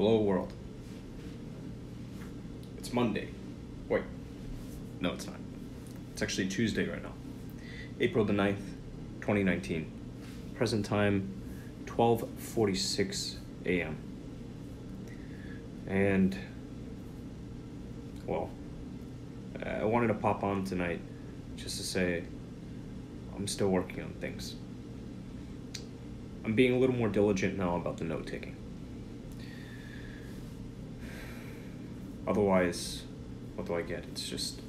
Hello world. It's Monday. Wait. No, it's not. It's actually Tuesday right now. April the 9th, 2019. Present time, 12:46 a.m. And, well, I wanted to pop on tonight just to say I'm still working on things. I'm being a little more diligent now about the note-taking. Otherwise, what do I get? It's just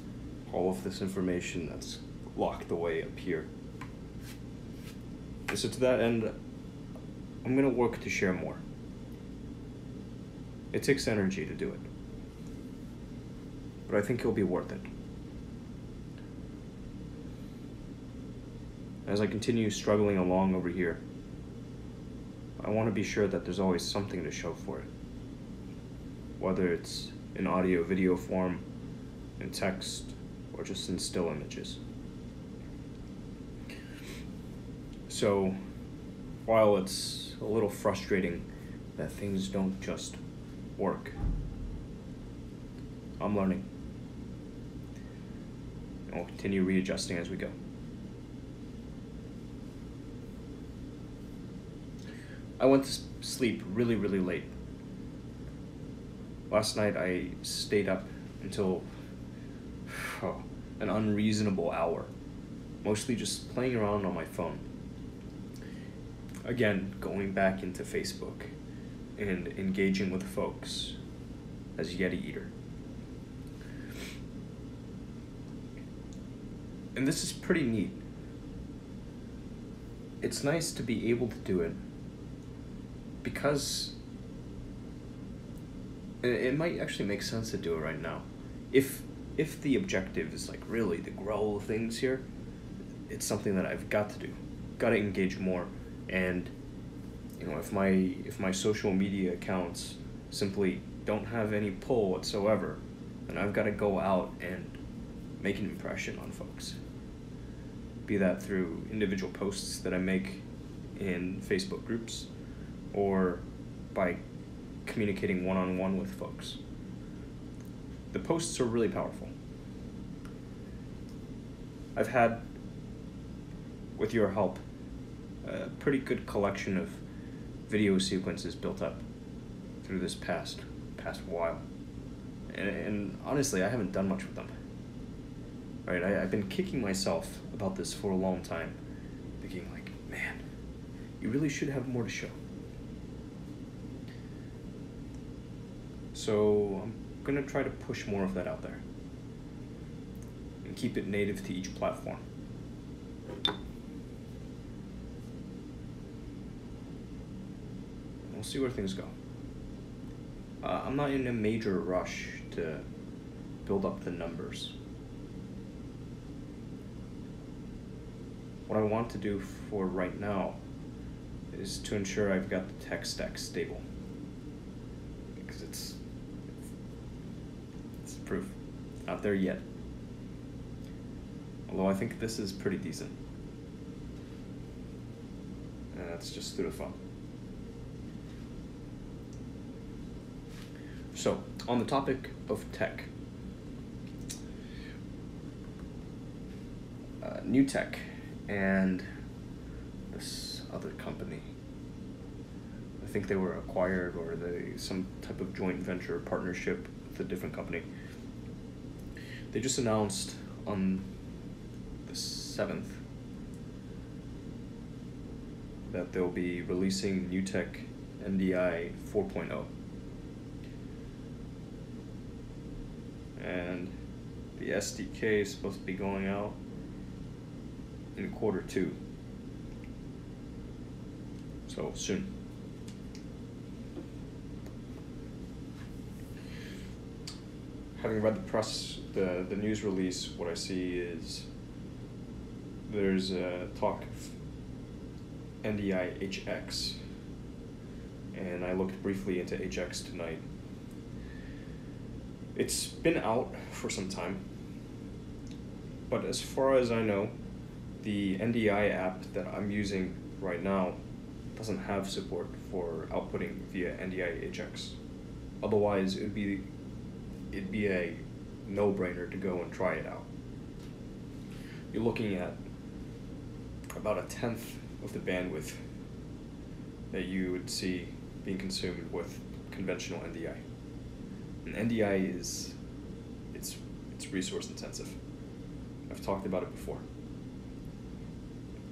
all of this information that's locked away up here. So to that end, I'm gonna work to share more. It takes energy to do it, but I think it'll be worth it. As I continue struggling along over here, I want to be sure that there's always something to show for it. Whether it's in audio, video form, in text, or just in still images. So, while it's a little frustrating that things don't just work, I'm learning. And we'll continue readjusting as we go. I went to sleep really late. Last night I stayed up until an unreasonable hour, mostly just playing around on my phone. Again, going back into Facebook and engaging with folks as Yeti Eater. And this is pretty neat. It's nice to be able to do it because it might actually make sense to do it right now. If the objective is like really to grow things here, it's something that I've got to do. Got to engage more, and you know, if my social media accounts simply don't have any pull whatsoever, then I've got to go out and make an impression on folks. Be that through individual posts that I make in Facebook groups, or by communicating one-on-one with folks. The posts are really powerful. I've had, with your help, a pretty good collection of video sequences built up through this past while. And honestly, I haven't done much with them. Right? I've been kicking myself about this for a long time, thinking like, man, you really should have more to show. So I'm gonna try to push more of that out there and keep it native to each platform. We'll see where things go. I'm not in a major rush to build up the numbers. What I want to do for right now is to ensure I've got the tech stack stable. Because it's proof. Not there yet. Although I think this is pretty decent. And that's just through the fun. So, on the topic of tech. New Tech and this other company. I think they were acquired, or some type of joint venture partnership with a different company. They just announced on the 7th that they'll be releasing New Tech NDI 4.0. And the SDK is supposed to be going out in Q2. So soon. Having read the press, the news release, what I see is there's a talk of NDI HX, and I looked briefly into HX tonight. It's been out for some time, but as far as I know, the NDI app that I'm using right now doesn't have support for outputting via NDI HX. Otherwise, it'd be a no-brainer to go and try it out. You're looking at about a tenth of the bandwidth that you would see being consumed with conventional NDI. And NDI it's resource intensive. I've talked about it before.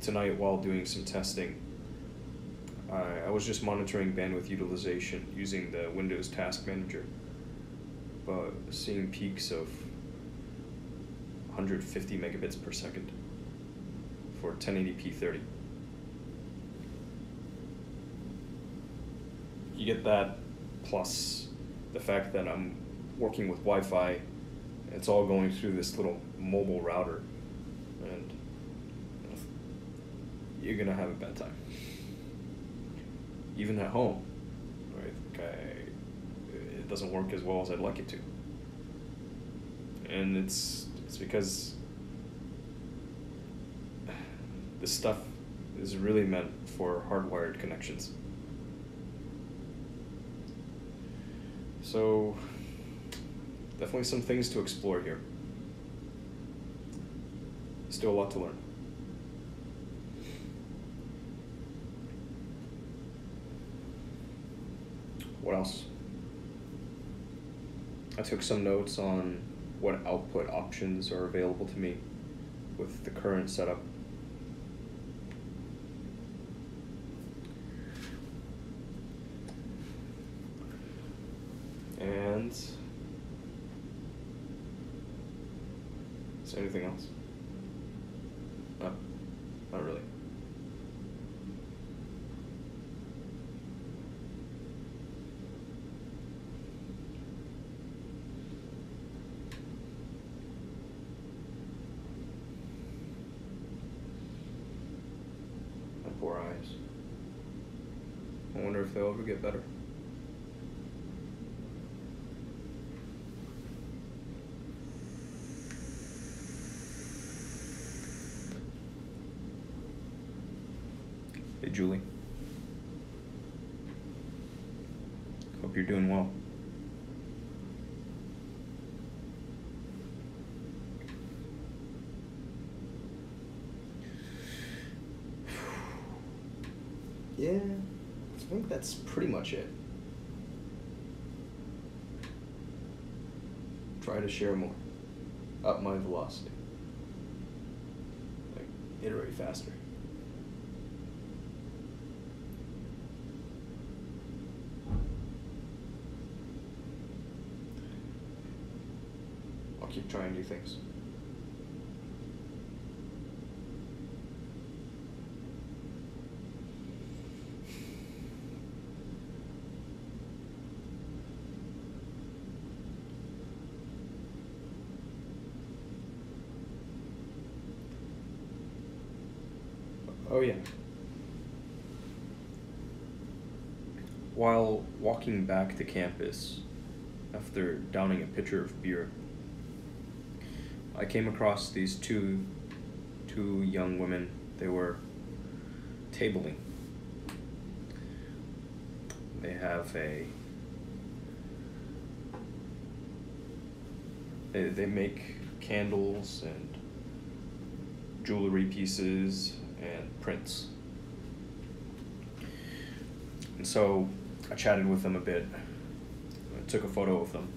Tonight, while doing some testing, I was just monitoring bandwidth utilization using the Windows Task Manager, but seeing peaks of 150 megabits per second for 1080p 30. You get that plus the fact that I'm working with Wi-Fi. It's all going through this little mobile router, and you're gonna have a bad time. Even at home, right? It doesn't work as well as I'd like it to, and it's because this stuff is really meant for hardwired connections. So definitely some things to explore here. Still a lot to learn. What else? I took some notes on what output options are available to me with the current setup. And is there anything else? No, not really. My poor eyes. I wonder if they'll ever get better. Hey, Julie. Hope you're doing well. Yeah, I think that's pretty much it. Try to share more. Up my velocity. Like, iterate faster. I'll keep trying new things. Oh yeah. While walking back to campus after downing a pitcher of beer, I came across these two young women. They were tabling. They have they make candles and jewelry pieces and prints. And so I chatted with them a bit. I took a photo of them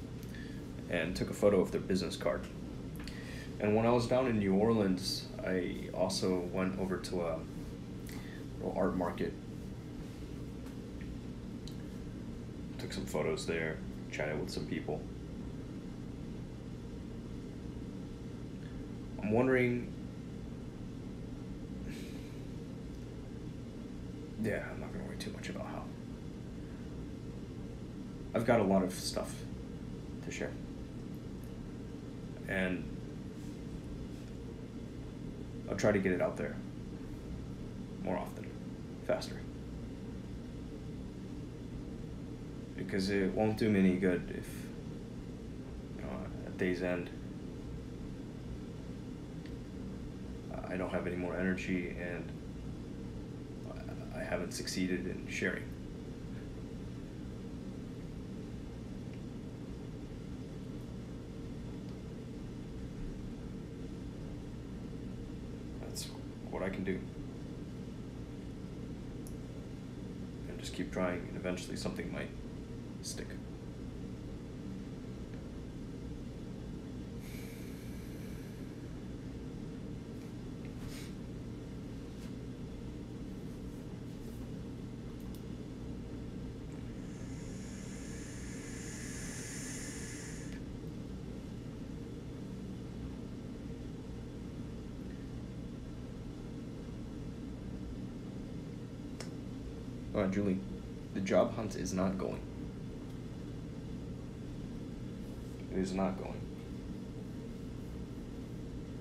and took a photo of their business card. And when I was down in New Orleans, I also went over to a little art market. Took some photos there, chatted with some people. I'm wondering, yeah, I'm not gonna worry too much about how. I've got a lot of stuff to share. And I'll try to get it out there more often, faster. Because it won't do me any good if, at day's end, I don't have any more energy and I haven't succeeded in sharing. just keep trying, and eventually something might stick. Julie, the job hunt is not going. It is not going.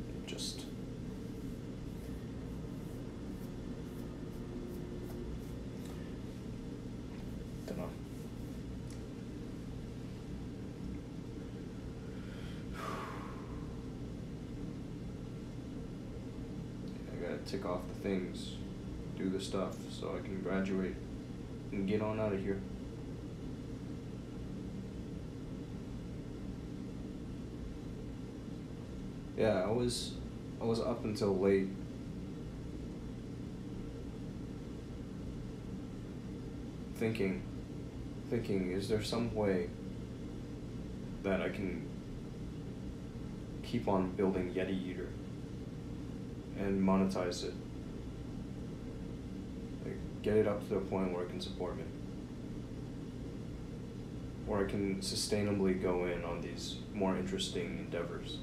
It just... dunno. I gotta tick off the things, do the stuff, so I can graduate and get on out of here. Yeah, I was up until late. Thinking, is there some way that I can keep on building Yeti Eater and monetize it? Get it up to the point where it can support me, where I can sustainably go in on these more interesting endeavors.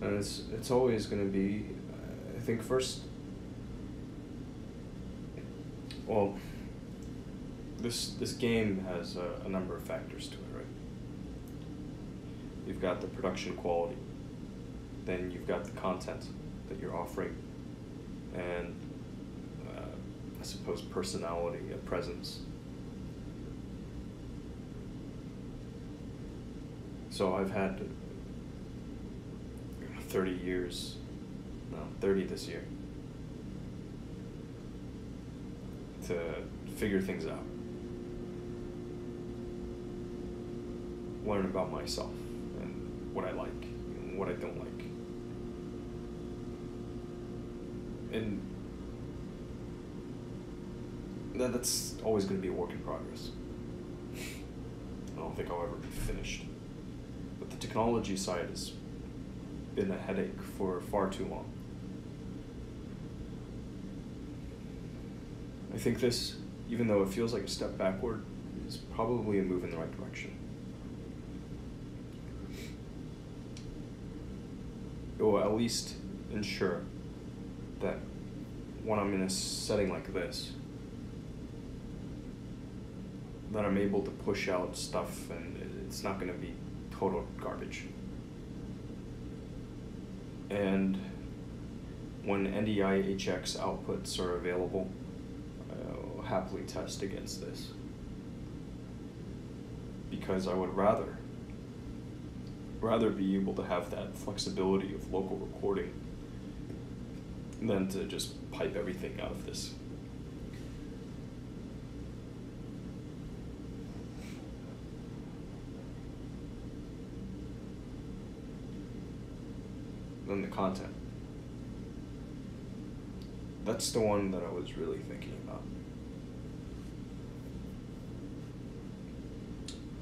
And it's always going to be, I think, first, well, this game has a number of factors to it, right? You've got the production quality. Then you've got the content that you're offering, and I suppose personality, a presence. So I've had 30 years, no, 30 this year, to figure things out, learn about myself and what I like and what I don't like. And that's always going to be a work in progress. I don't think I'll ever be finished. But the technology side has been a headache for far too long. I think this, even though it feels like a step backward, is probably a move in the right direction. It will at least ensure that when I'm in a setting like this, that I'm able to push out stuff and it's not going to be total garbage. And when NDI HX outputs are available, I'll happily test against this. Because I would rather be able to have that flexibility of local recording than to just pipe everything out of this. Then the content. That's the one that I was really thinking about.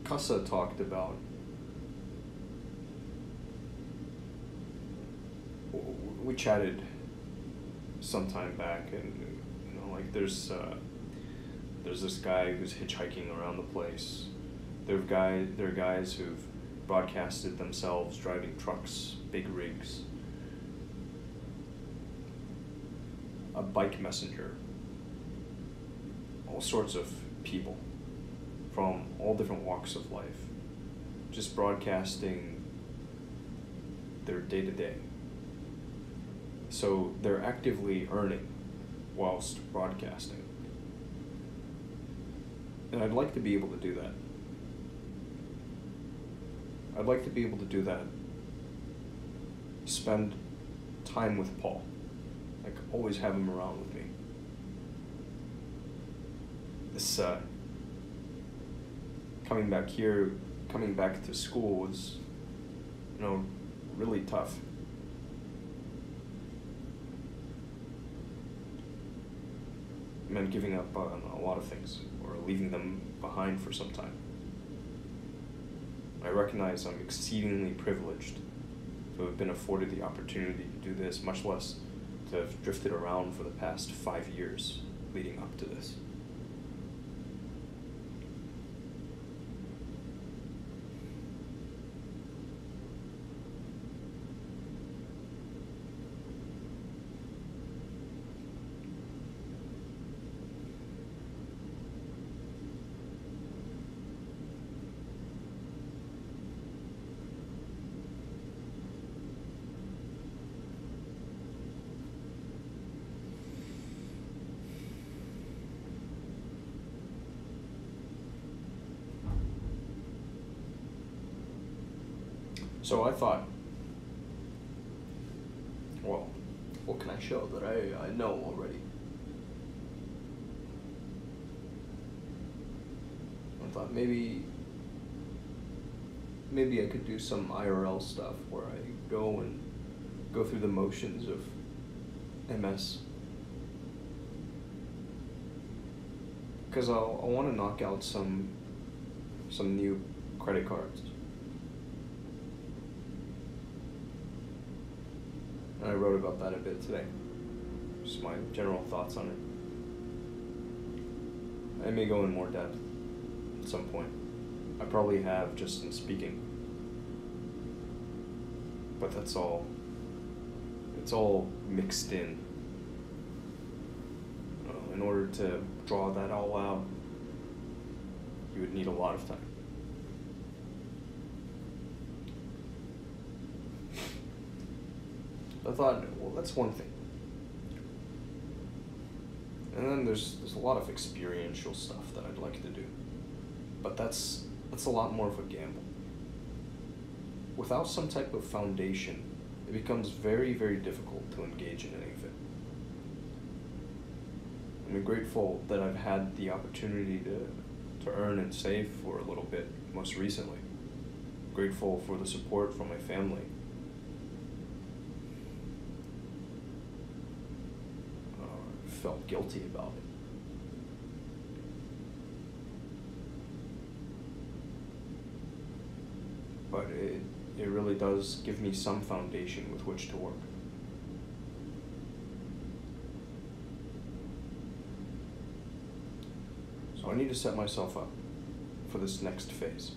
Kussah talked about we chatted some time back, and you know, like there's this guy who's hitchhiking around the place. There are guys who've broadcasted themselves driving trucks, big rigs, a bike messenger, all sorts of people from all different walks of life, just broadcasting their day-to-day. So they're actively earning whilst broadcasting. And I'd like to be able to do that. I'd like to be able to do that. Spend time with Paul. Like, always have him around with me. This, coming back to school was, you know, really tough. meant giving up on a lot of things, or leaving them behind for some time. I recognize I'm exceedingly privileged to have been afforded the opportunity to do this, much less to have drifted around for the past 5 years leading up to this. So I thought, well, what can I show that I know already? I thought maybe I could do some IRL stuff where I go through the motions of MS. Because I want to knock out some new credit cards. And I wrote about that a bit today. Just my general thoughts on it. I may go in more depth at some point. I probably have just in speaking. But that's all. It's all mixed in. In order to draw that all out, you would need a lot of time. I thought, well, that's one thing. And then there's a lot of experiential stuff that I'd like to do. But that's a lot more of a gamble. Without some type of foundation, it becomes very, very difficult to engage in any of it. I'm grateful that I've had the opportunity to earn and save for a little bit most recently. Grateful for the support from my family. Felt guilty about it. But it really does give me some foundation with which to work. So I need to set myself up for this next phase.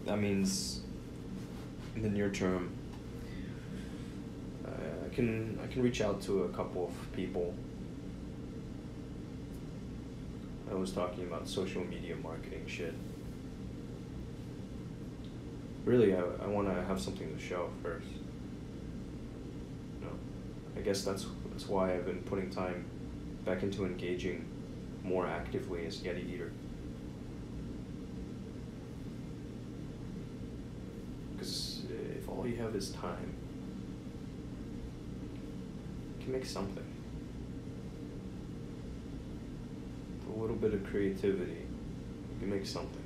That means in the near term, I can reach out to a couple of people. I was talking about social media marketing shit. Really, I want to have something to show first. You know, I guess that's why I've been putting time back into engaging more actively as Yeti Eater. Because if all you have is time, you can make something. With a little bit of creativity, you can make something.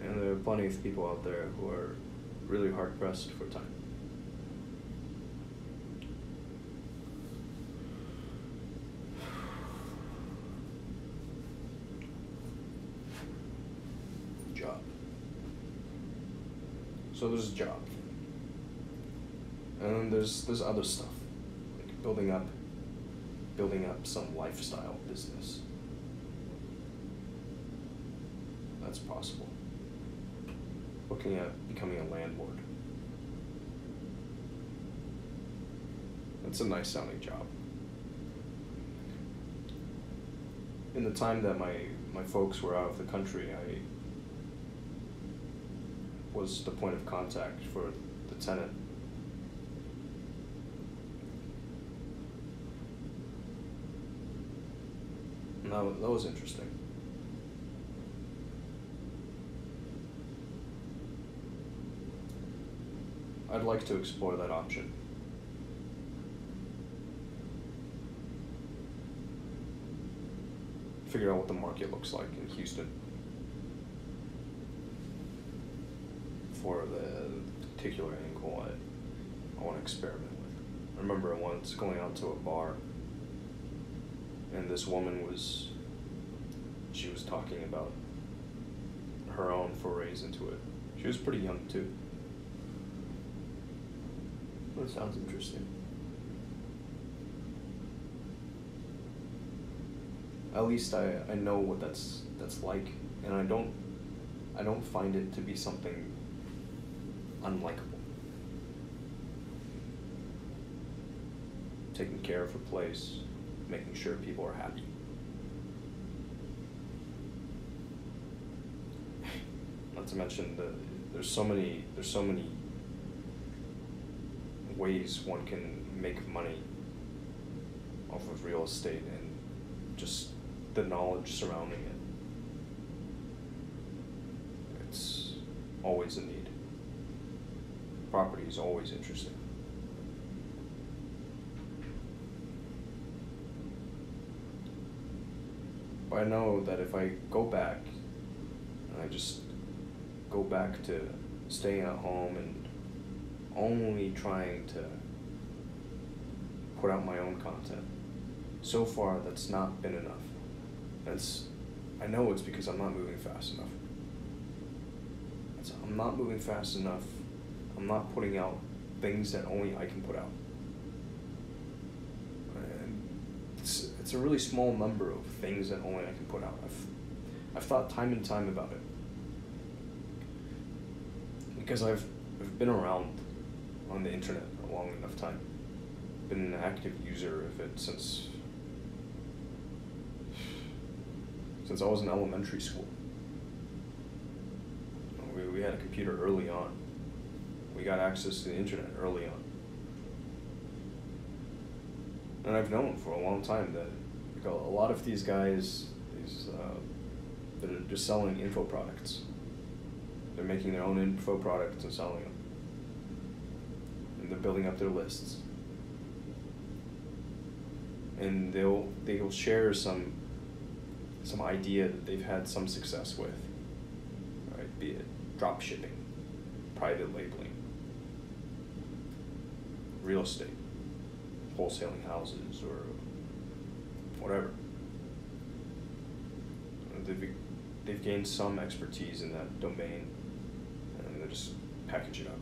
And there are plenty of people out there who are really hard-pressed for time. Job. So there's a job. And then there's other stuff, like building up some lifestyle business. That's possible. Looking at becoming a landlord. That's a nice sounding job. In the time that my folks were out of the country, was the point of contact for the tenant. And that was interesting. I'd like to explore that option. Figure out what the market looks like in Houston for the particular angle I want to experiment with. I remember once going out to a bar, and this woman was talking about her own forays into it. She was pretty young too. That sounds interesting. At least I know what that's like, and I don't find it to be something unlikable. Taking care of a place, making sure people are happy. Not to mention there's so many ways one can make money off of real estate and just the knowledge surrounding it. It's always a need. Property is always interesting. But I know that if I go back, and I just go back to staying at home and only trying to put out my own content, so far that's not been enough. I know it's because I'm not moving fast enough. I'm not moving fast enough. I'm not putting out things that only I can put out. And it's a really small number of things that only I can put out. I've thought time and time about it. Because I've been around on the internet for a long enough time. Been an active user of it since I was in elementary school. We had a computer early on. We got access to the internet early on. And I've known for a long time that a lot of these guys, that are just selling info products. They're making their own info products and selling them. And they're building up their lists. And they'll share some idea that they've had some success with, right? Be it drop shipping, private labeling, real estate, wholesaling houses, or whatever. They've gained some expertise in that domain, and they just package it up,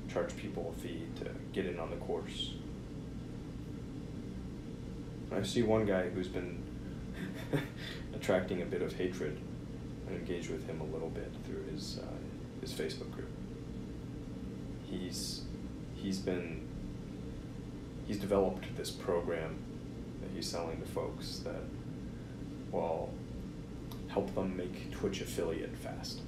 charge people a fee to get in on the course. I see one guy who's been attracting a bit of hatred. I engage with him a little bit through his Facebook group. He's developed this program that he's selling to folks that will help them make Twitch affiliate fast.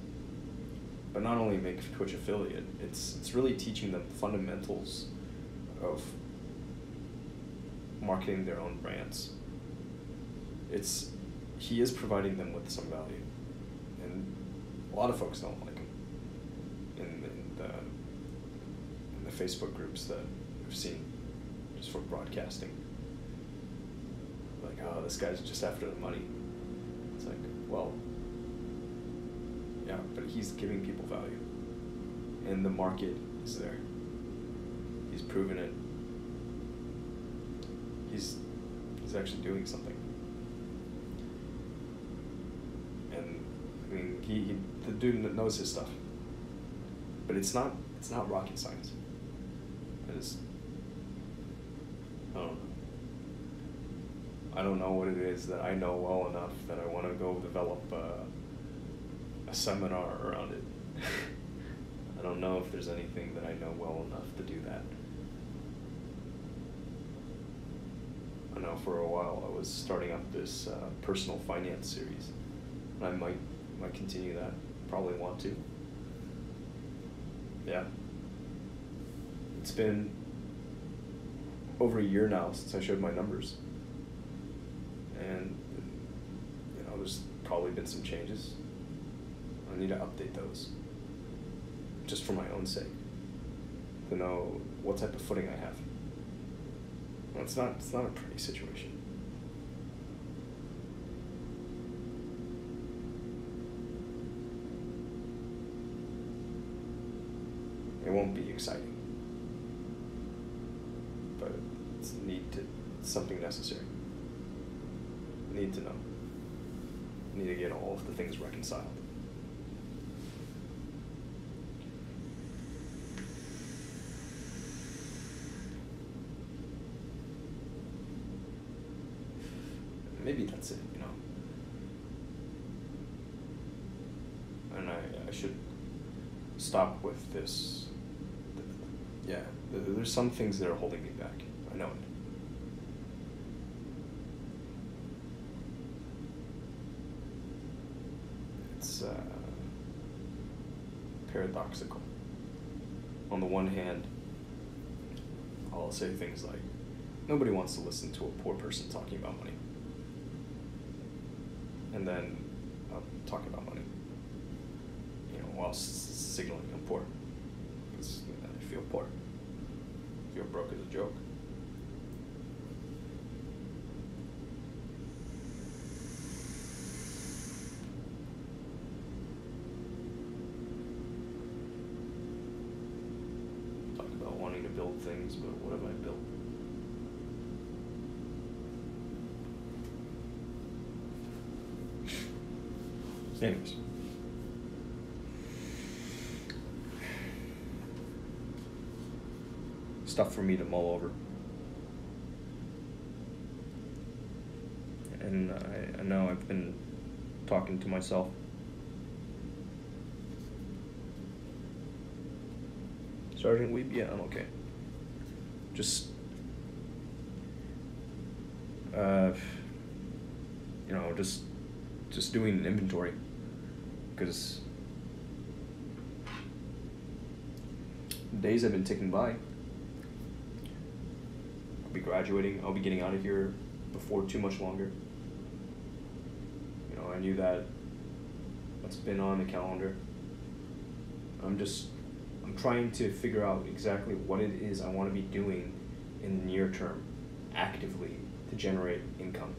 But not only make Twitch affiliate, it's really teaching them fundamentals of marketing their own brands. He is providing them with some value, and a lot of folks don't like him in the Facebook groups that I've seen just for broadcasting. Like, oh, this guy's just after the money. It's like, well, yeah, but he's giving people value, and the market is there. He's proven it. He's actually doing something. And I mean, the dude knows his stuff. But it's not rocket science. I don't know what it is that I know well enough that I want to go develop a seminar around it. I don't know if there's anything that I know well enough to do that. I know for a while I was starting up this personal finance series. I might continue that. Probably want to. Yeah. It's been over a year now since I showed my numbers. And, you know, there's probably been some changes. I need to update those. Just for my own sake. To know what type of footing I have. Well, it's not a pretty situation. It won't be exciting, but it's something necessary. I need to know. I need to get all of the things reconciled. Maybe that's it, you know. And I should stop with this. Yeah, there's some things that are holding me back. I know it. It's paradoxical. On the one hand, I'll say things like, nobody wants to listen to a poor person talking about money. And then I'll talk about money, you know, while signaling I'm poor. Because I feel poor. I feel broke as a joke. Talk about wanting to build things, but what have I built? Anyways. Stuff for me to mull over. And I know I've been talking to myself. Sergeant Weeb? Yeah, I'm okay. Just, you know, just doing an inventory. Because days have been ticking by. I'll be graduating. I'll be getting out of here before too much longer. You know, I knew that. That's been on the calendar. I'm trying to figure out exactly what it is I want to be doing in the near term, actively, to generate income.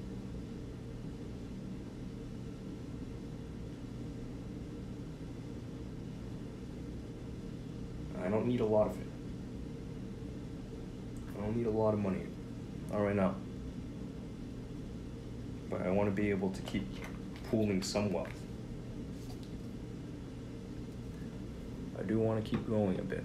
I don't need a lot of it. I don't need a lot of money. Not right now. But I want to be able to keep pooling some wealth. I do want to keep growing a bit.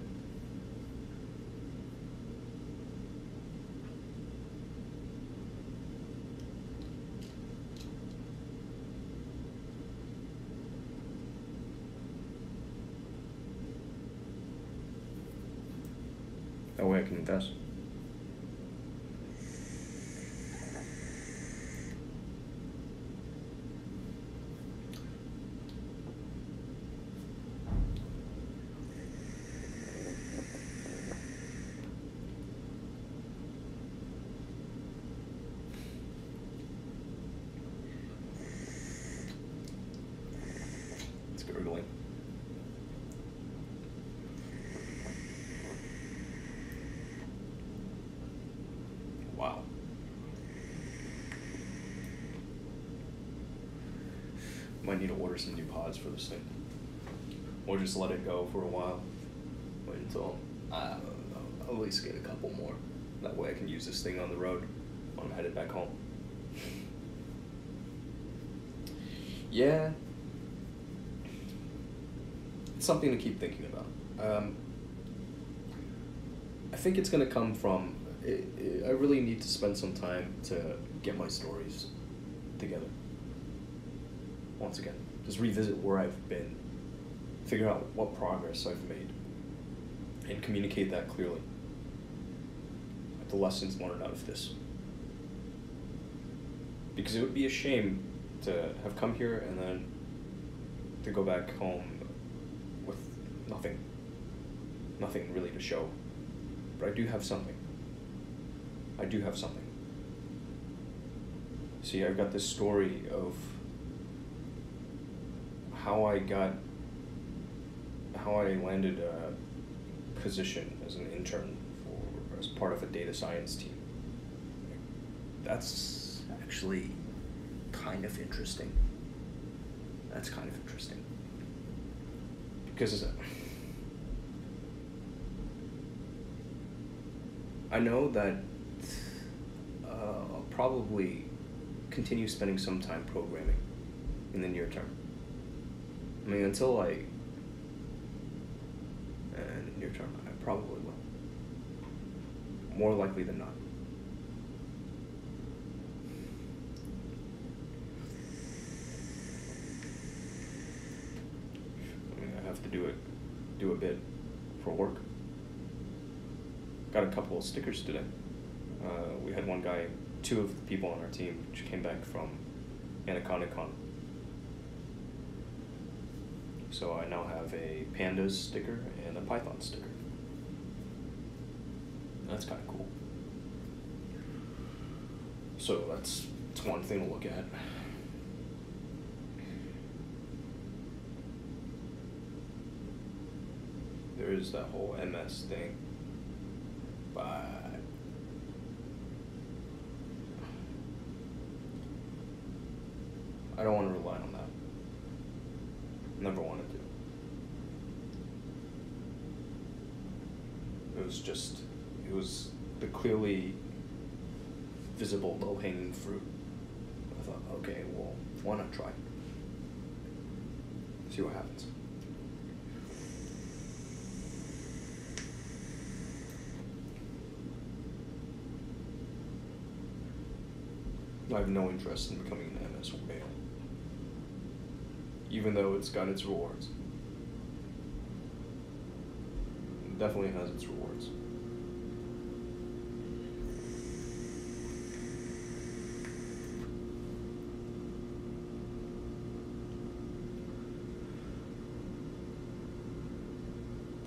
That way I can invest. It's gurgling. Wow. Might need to order some new pods for this thing. Or just let it go for a while. Wait until I'll at least get a couple more. That way I can use this thing on the road when I'm headed back home. Yeah. It's something to keep thinking about. I think it's going to come from, I really need to spend some time to get my stories together. Once again, just revisit where I've been, figure out what progress I've made, and communicate that clearly. The lessons learned out of this. Because it would be a shame to have come here and then to go back home with nothing. nothing really to show. But I do have something. I do have something. See, I've got this story of how I landed a position as an intern as part of a data science team. That's actually kind of interesting. That's kind of interesting. Because I know that I'll probably continue spending some time programming in the near term. I mean, until in the near term, I probably will. More likely than not. I mean, I have to do a bit for work. Got a couple of stickers today. We had one guy, two of the people on our team, which came back from AnacondaCon. So I now have a pandas sticker and a python sticker. That's kind of cool. So that's one thing to look at. There is that whole MS thing, but I don't want to rely on that. Never wanted to. It was the clearly visible low-hanging fruit. I thought, okay, well, why not try? See what happens. I have no interest in becoming an MS whale, even though it's got its rewards. It definitely has its rewards.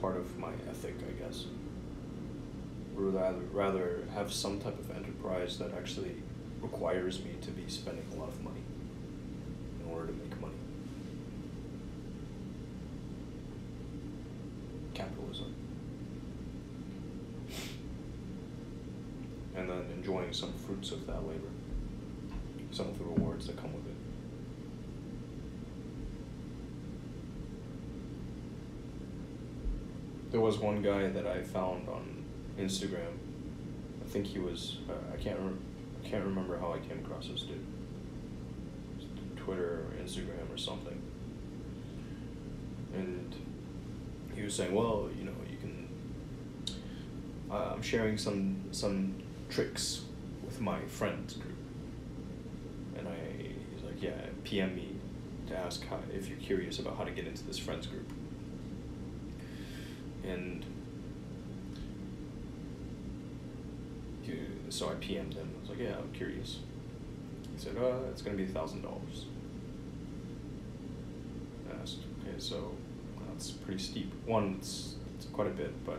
Part of my ethic, I guess. Would rather have some type of enterprise that actually requires me to be spending a lot of money in order to make money. Capitalism. And then enjoying some fruits of that labor. Some of the rewards that come with it. There was one guy that I found on Instagram. I think he was, I can't remember how I came across this dude. Twitter or Instagram or something. And he was saying, well, you know, you can, I'm sharing some tricks with my friends group. And he's like, yeah, PM me to ask if you're curious about how to get into this friends group. And so I PM'd him. I was like, yeah, I'm curious. He said, it's going to be $1,000. I asked, okay, so that's pretty steep. One, it's quite a bit, but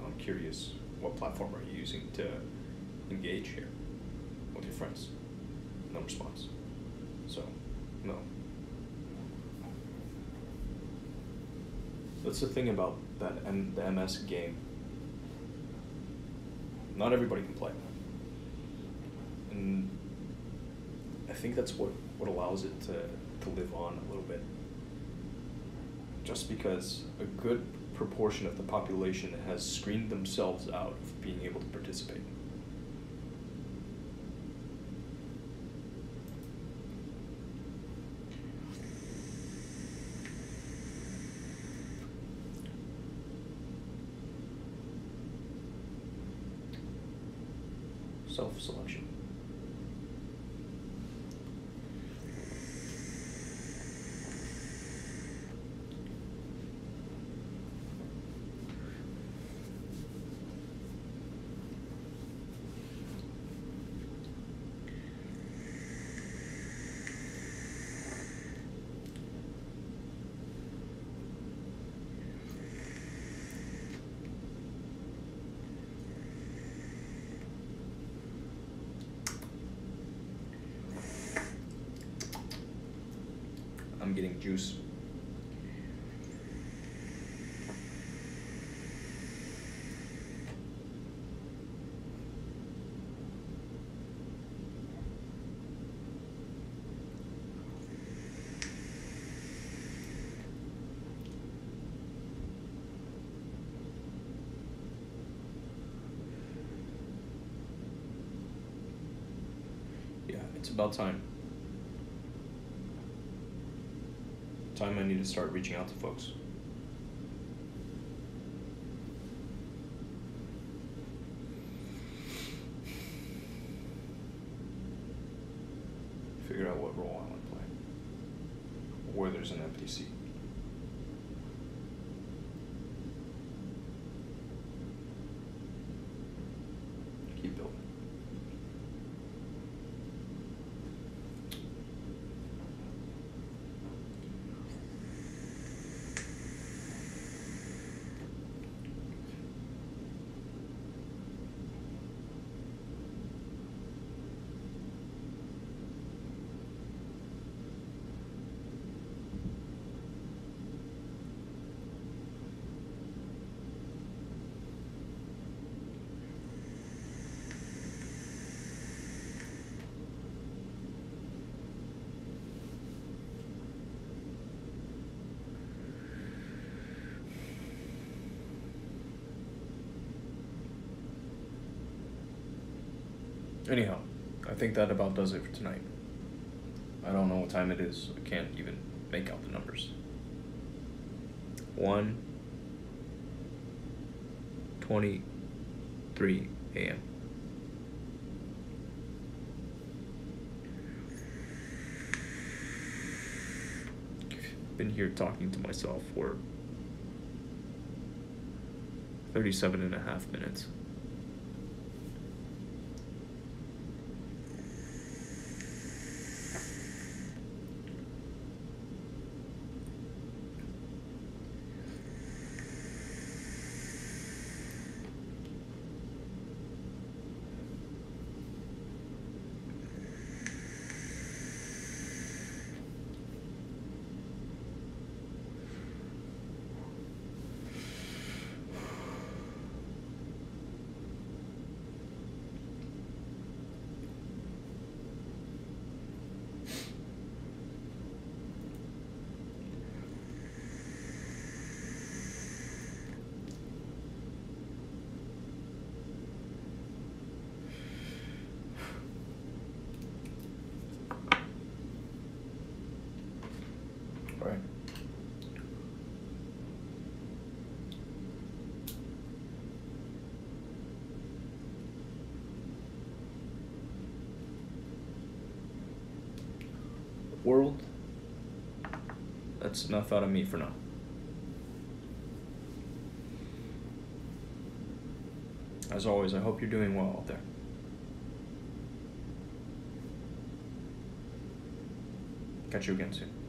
I'm curious, what platform are you using to engage here with your friends? No response. So, no. That's the thing about the MS game. Not everybody can play. And I think that's what allows it to live on a little bit. Just because a good proportion of the population has screened themselves out of being able to participate. Self-selection. I'm getting juice. Yeah, it's about time. Time I need to start reaching out to folks. Figure out what role I want to play. Or where there's an empty seat. Keep building. Anyhow, I think that about does it for tonight. I don't know what time it is. I can't even make out the numbers. 1:23 a.m. Been here talking to myself for 37.5 minutes. Right. World, that's enough out of me for now. As always, I hope you're doing well out there. Catch you again soon.